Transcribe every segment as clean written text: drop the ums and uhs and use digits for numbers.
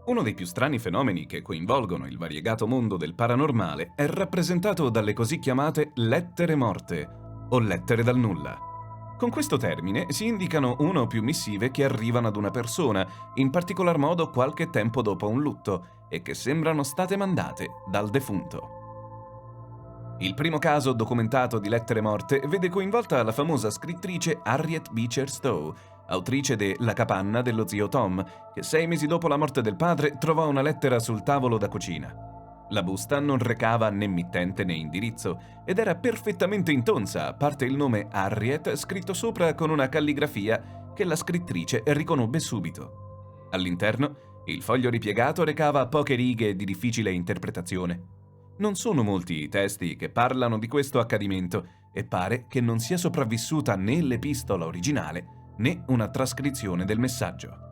Uno dei più strani fenomeni che coinvolgono il variegato mondo del paranormale è rappresentato dalle così chiamate lettere morte o lettere dal nulla. Con questo termine si indicano una o più missive che arrivano ad una persona, in particolar modo qualche tempo dopo un lutto, e che sembrano state mandate dal defunto. Il primo caso documentato di lettere morte vede coinvolta la famosa scrittrice Harriet Beecher Stowe, autrice de La capanna dello zio Tom, che 6 mesi dopo la morte del padre trovò una lettera sul tavolo da cucina. La busta non recava né mittente né indirizzo ed era perfettamente intonsa, a parte il nome Harriet scritto sopra con una calligrafia che la scrittrice riconobbe subito. All'interno, il foglio ripiegato recava poche righe di difficile interpretazione. Non sono molti i testi che parlano di questo accadimento e pare che non sia sopravvissuta né l'epistola originale né una trascrizione del messaggio.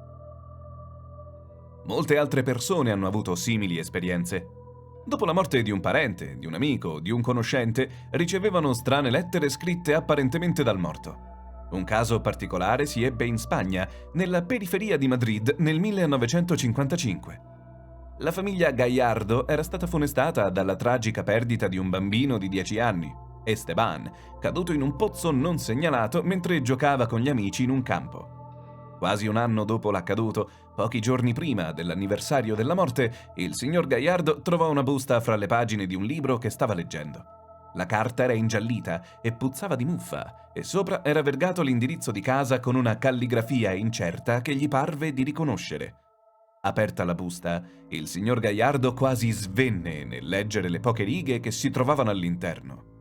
Molte altre persone hanno avuto simili esperienze. Dopo la morte di un parente, di un amico, di un conoscente, ricevevano strane lettere scritte apparentemente dal morto. Un caso particolare si ebbe in Spagna, nella periferia di Madrid, nel 1955. La famiglia Gallardo era stata funestata dalla tragica perdita di un bambino di 10 anni, Esteban, caduto in un pozzo non segnalato mentre giocava con gli amici in un campo. Quasi un anno dopo l'accaduto, pochi giorni prima dell'anniversario della morte, il signor Gallardo trovò una busta fra le pagine di un libro che stava leggendo. La carta era ingiallita e puzzava di muffa, e sopra era vergato l'indirizzo di casa con una calligrafia incerta che gli parve di riconoscere. Aperta la busta, il signor Gallardo quasi svenne nel leggere le poche righe che si trovavano all'interno.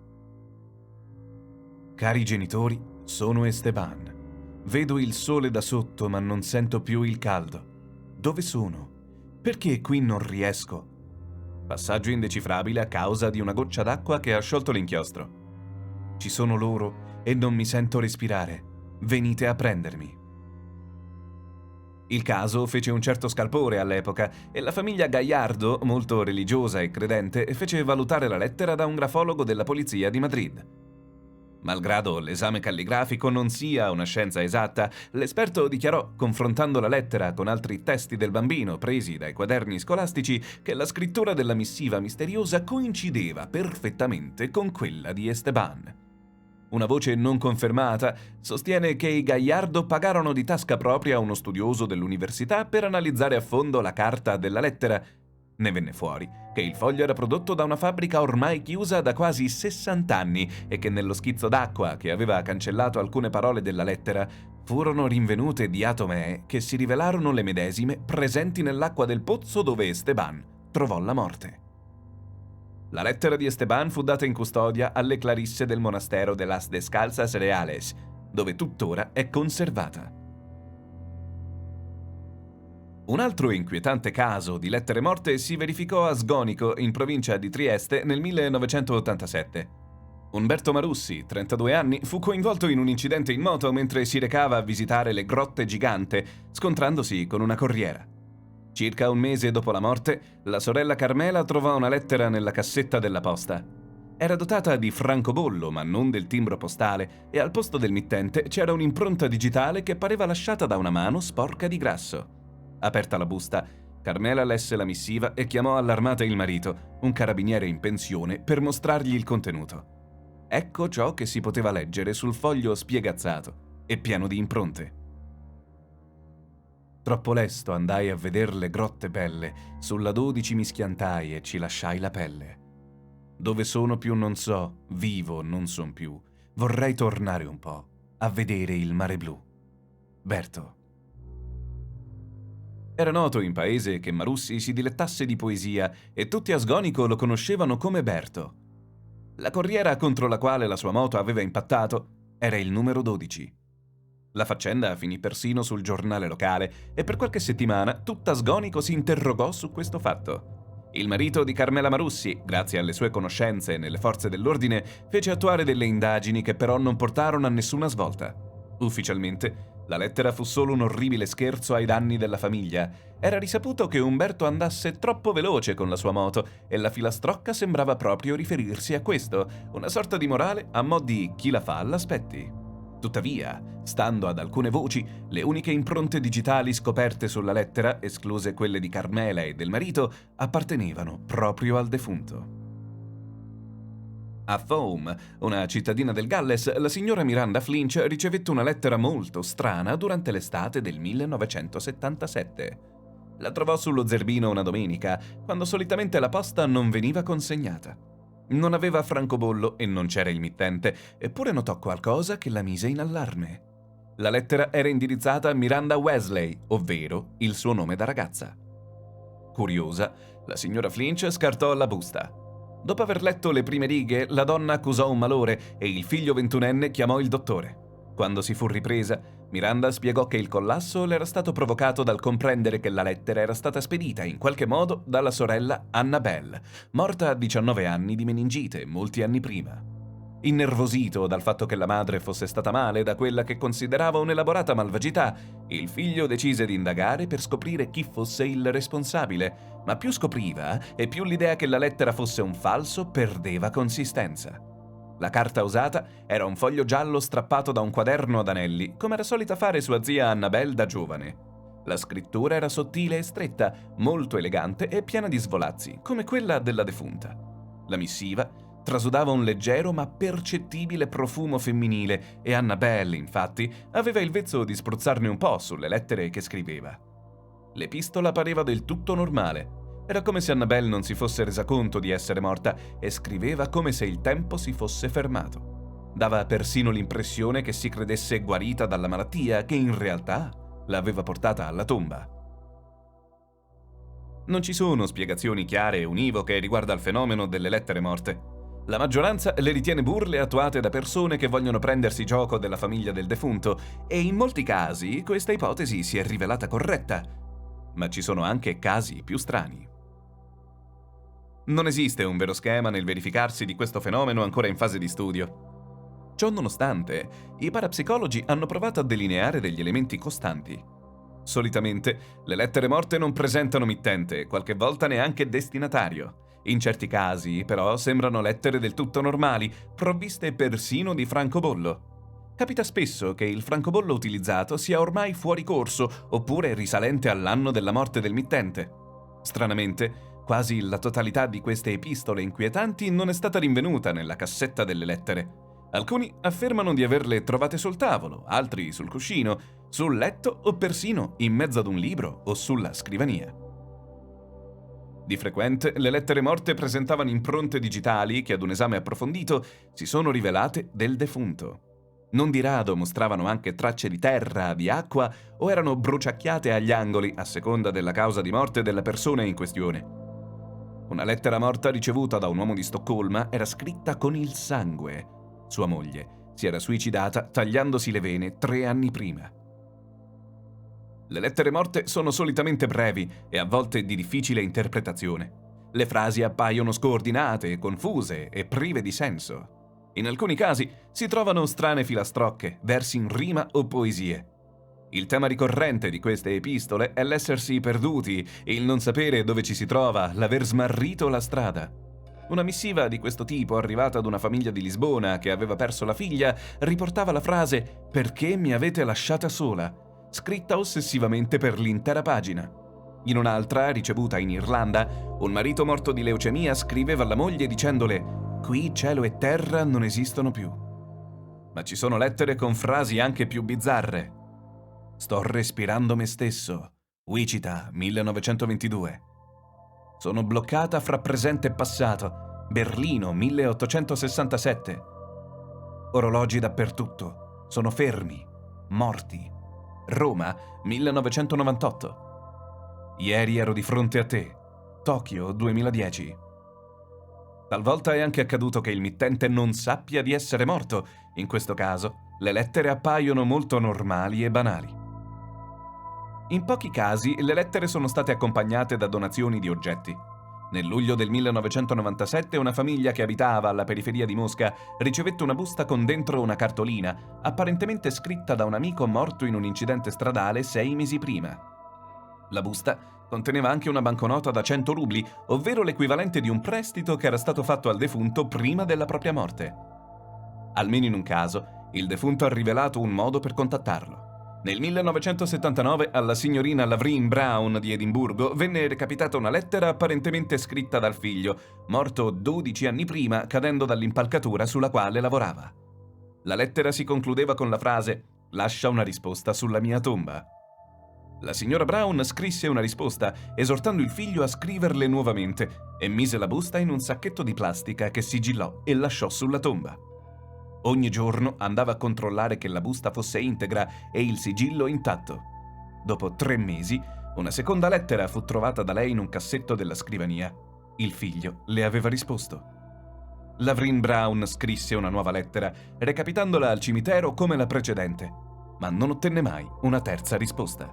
Cari genitori, sono Esteban. Vedo il sole da sotto ma non sento più il caldo. Dove sono? Perché qui non riesco? Passaggio indecifrabile a causa di una goccia d'acqua che ha sciolto l'inchiostro. Ci sono loro e non mi sento respirare. Venite a prendermi. Il caso fece un certo scalpore all'epoca e la famiglia Gallardo, molto religiosa e credente, fece valutare la lettera da un grafologo della polizia di Madrid. Malgrado l'esame calligrafico non sia una scienza esatta, l'esperto dichiarò, confrontando la lettera con altri testi del bambino presi dai quaderni scolastici, che la scrittura della missiva misteriosa coincideva perfettamente con quella di Esteban. Una voce non confermata sostiene che i Gallardo pagarono di tasca propria uno studioso dell'università per analizzare a fondo la carta della lettera. Ne venne fuori che il foglio era prodotto da una fabbrica ormai chiusa da quasi 60 anni e che nello schizzo d'acqua che aveva cancellato alcune parole della lettera furono rinvenute diatomee che si rivelarono le medesime presenti nell'acqua del pozzo dove Esteban trovò la morte. La lettera di Esteban fu data in custodia alle clarisse del monastero de las Descalzas Reales, dove tuttora è conservata. Un altro inquietante caso di lettere morte si verificò a Sgonico, in provincia di Trieste, nel 1987. Umberto Marussi, 32 anni, fu coinvolto in un incidente in moto mentre si recava a visitare le Grotte Gigante, scontrandosi con una corriera. Circa un mese dopo la morte, la sorella Carmela trovò una lettera nella cassetta della posta. Era dotata di francobollo, ma non del timbro postale, e al posto del mittente c'era un'impronta digitale che pareva lasciata da una mano sporca di grasso. Aperta la busta, Carmela lesse la missiva e chiamò all'armata il marito, un carabiniere in pensione, per mostrargli il contenuto. Ecco ciò che si poteva leggere sul foglio spiegazzato e pieno di impronte. Troppo lesto andai a veder le grotte belle, sulla 12 mi schiantai e ci lasciai la pelle. Dove sono più non so, vivo non son più, vorrei tornare un po', a vedere il mare blu. Berto. Era noto in paese che Marussi si dilettasse di poesia e tutti a Sgonico lo conoscevano come Berto. La corriera contro la quale la sua moto aveva impattato era il numero 12. La faccenda finì persino sul giornale locale e per qualche settimana tutta Sgonico si interrogò su questo fatto. Il marito di Carmela Marussi, grazie alle sue conoscenze nelle forze dell'ordine, fece attuare delle indagini che però non portarono a nessuna svolta. Ufficialmente, la lettera fu solo un orribile scherzo ai danni della famiglia. Era risaputo che Umberto andasse troppo veloce con la sua moto e la filastrocca sembrava proprio riferirsi a questo, una sorta di morale a mo' di chi la fa l'aspetti. Tuttavia, stando ad alcune voci, le uniche impronte digitali scoperte sulla lettera, escluse quelle di Carmela e del marito, appartenevano proprio al defunto. A Thome, una cittadina del Galles, la signora Miranda Flinch ricevette una lettera molto strana durante l'estate del 1977. La trovò sullo zerbino una domenica, quando solitamente la posta non veniva consegnata. Non aveva francobollo e non c'era il mittente, eppure notò qualcosa che la mise in allarme. La lettera era indirizzata a Miranda Wesley, ovvero il suo nome da ragazza. Curiosa, la signora Flinch scartò la busta. Dopo aver letto le prime righe, la donna accusò un malore e il figlio 21enne chiamò il dottore. Quando si fu ripresa, Miranda spiegò che il collasso le era stato provocato dal comprendere che la lettera era stata spedita in qualche modo dalla sorella Annabelle, morta a 19 anni di meningite molti anni prima. Innervosito dal fatto che la madre fosse stata male da quella che considerava un'elaborata malvagità, il figlio decise di indagare per scoprire chi fosse il responsabile, ma più scopriva e più l'idea che la lettera fosse un falso perdeva consistenza. La carta usata era un foglio giallo strappato da un quaderno ad anelli, come era solita fare sua zia Annabelle da giovane. La scrittura era sottile e stretta, molto elegante e piena di svolazzi, come quella della defunta. La missiva trasudava un leggero ma percettibile profumo femminile e Annabelle, infatti, aveva il vezzo di spruzzarne un po' sulle lettere che scriveva. L'epistola pareva del tutto normale. Era come se Annabelle non si fosse resa conto di essere morta e scriveva come se il tempo si fosse fermato. Dava persino l'impressione che si credesse guarita dalla malattia che in realtà l'aveva portata alla tomba. Non ci sono spiegazioni chiare e univoche riguardo al fenomeno delle lettere morte. La maggioranza le ritiene burle attuate da persone che vogliono prendersi gioco della famiglia del defunto e in molti casi questa ipotesi si è rivelata corretta, ma ci sono anche casi più strani. Non esiste un vero schema nel verificarsi di questo fenomeno ancora in fase di studio. Ciò nonostante, i parapsicologi hanno provato a delineare degli elementi costanti. Solitamente, le lettere morte non presentano mittente, qualche volta neanche destinatario. In certi casi, però, sembrano lettere del tutto normali, provviste persino di francobollo. Capita spesso che il francobollo utilizzato sia ormai fuori corso, oppure risalente all'anno della morte del mittente. Stranamente, quasi la totalità di queste epistole inquietanti non è stata rinvenuta nella cassetta delle lettere. Alcuni affermano di averle trovate sul tavolo, altri sul cuscino, sul letto o persino in mezzo ad un libro o sulla scrivania. Di frequente le lettere morte presentavano impronte digitali che ad un esame approfondito si sono rivelate del defunto. Non di rado mostravano anche tracce di terra, di acqua o erano bruciacchiate agli angoli a seconda della causa di morte della persona in questione. Una lettera morta ricevuta da un uomo di Stoccolma era scritta con il sangue. Sua moglie si era suicidata tagliandosi le vene 3 anni prima. Le lettere morte sono solitamente brevi e a volte di difficile interpretazione. Le frasi appaiono scordinate, confuse e prive di senso. In alcuni casi si trovano strane filastrocche, versi in rima o poesie. Il tema ricorrente di queste epistole è l'essersi perduti, il non sapere dove ci si trova, l'aver smarrito la strada. Una missiva di questo tipo, arrivata ad una famiglia di Lisbona che aveva perso la figlia, riportava la frase «Perché mi avete lasciata sola?», scritta ossessivamente per l'intera pagina. In un'altra, ricevuta in Irlanda, un marito morto di leucemia scriveva alla moglie dicendole «Qui cielo e terra non esistono più». Ma ci sono lettere con frasi anche più bizzarre. «Sto respirando me stesso», Wichita, 1922. «Sono bloccata fra presente e passato», Berlino, 1867. «Orologi dappertutto, sono fermi, morti», Roma, 1998. «Ieri ero di fronte a te», Tokyo, 2010. Talvolta è anche accaduto che il mittente non sappia di essere morto. In questo caso, le lettere appaiono molto normali e banali. In pochi casi, le lettere sono state accompagnate da donazioni di oggetti. Nel luglio del 1997 una famiglia che abitava alla periferia di Mosca ricevette una busta con dentro una cartolina, apparentemente scritta da un amico morto in un incidente stradale 6 mesi prima. La busta conteneva anche una banconota da 100 rubli, ovvero l'equivalente di un prestito che era stato fatto al defunto prima della propria morte. Almeno in un caso, Il defunto ha rivelato un modo per contattarlo. Nel 1979 alla signorina Lavrine Brown di Edimburgo venne recapitata una lettera apparentemente scritta dal figlio, morto 12 anni prima cadendo dall'impalcatura sulla quale lavorava. La lettera si concludeva con la frase «Lascia una risposta sulla mia tomba». La signora Brown scrisse una risposta, esortando il figlio a scriverle nuovamente, e mise la busta in un sacchetto di plastica che sigillò e lasciò sulla tomba. Ogni giorno andava a controllare che la busta fosse integra e il sigillo intatto. Dopo 3 mesi, una seconda lettera fu trovata da lei in un cassetto della scrivania. Il figlio le aveva risposto. Lavrine Brown scrisse una nuova lettera, recapitandola al cimitero come la precedente, ma non ottenne mai una terza risposta.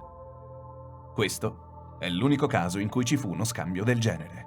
Questo è l'unico caso in cui ci fu uno scambio del genere.